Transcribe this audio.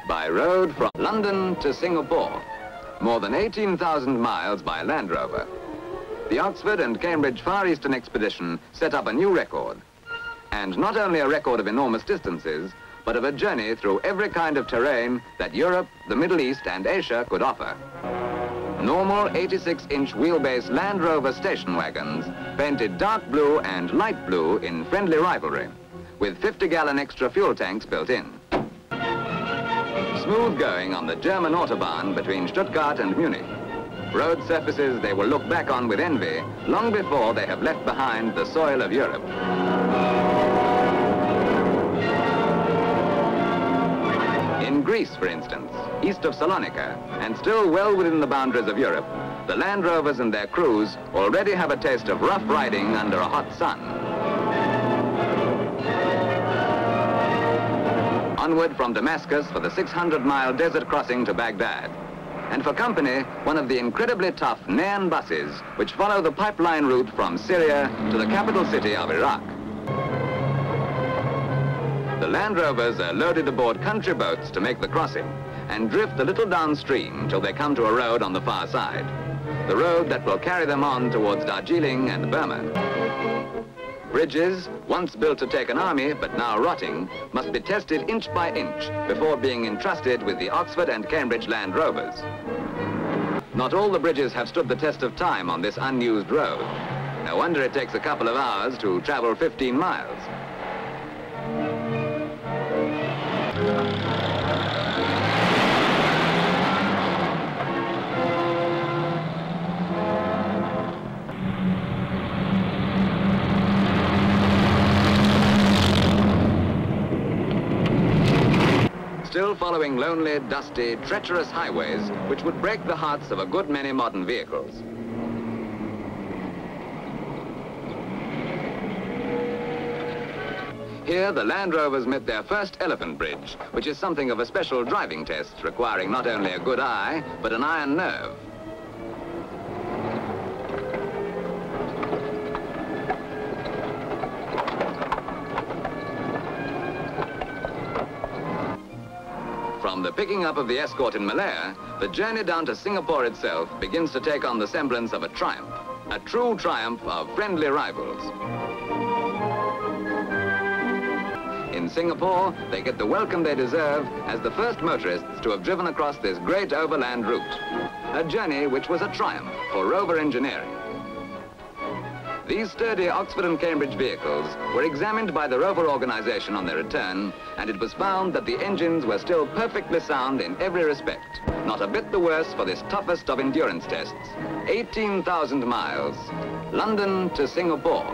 by road from London to Singapore. More than 18,000 miles by Land Rover. The Oxford and Cambridge Far Eastern expedition set up a new record. And not only a record of enormous distances, but of a journey through every kind of terrain that Europe, the Middle East and Asia could offer. Normal 86-inch wheelbase Land Rover station wagons, painted dark blue and light blue in friendly rivalry, with 50-gallon extra fuel tanks built in. Smooth going on the German Autobahn between Stuttgart and Munich. Road surfaces they will look back on with envy long before they have left behind the soil of Europe. In Greece, for instance, east of Salonika, and still well within the boundaries of Europe, the Land Rovers and their crews already have a taste of rough riding under a hot sun. Onward from Damascus for the 600-mile desert crossing to Baghdad. And for company, one of the incredibly tough Nayan buses, which follow the pipeline route from Syria to the capital city of Iraq. The Land Rovers are loaded aboard country boats to make the crossing and drift a little downstream till they come to a road on the far side. The road that will carry them on towards Darjeeling and Burma. Bridges, once built to take an army but now rotting, must be tested inch by inch before being entrusted with the Oxford and Cambridge Land Rovers. Not all the bridges have stood the test of time on this unused road. No wonder it takes a couple of hours to travel 15 miles. Still following lonely, dusty, treacherous highways which would break the hearts of a good many modern vehicles. Here, the Land Rovers met their first elephant bridge, which is something of a special driving test, requiring not only a good eye, but an iron nerve. From the picking up of the escort in Malaya, the journey down to Singapore itself begins to take on the semblance of a triumph, a true triumph of friendly rivals. In Singapore, they get the welcome they deserve as the first motorists to have driven across this great overland route, a journey which was a triumph for rover engineering. These sturdy Oxford and Cambridge vehicles were examined by the rover organization on their return, and it was found that the engines were still perfectly sound in every respect. Not a bit the worse for this toughest of endurance tests. 18,000 miles, London to Singapore.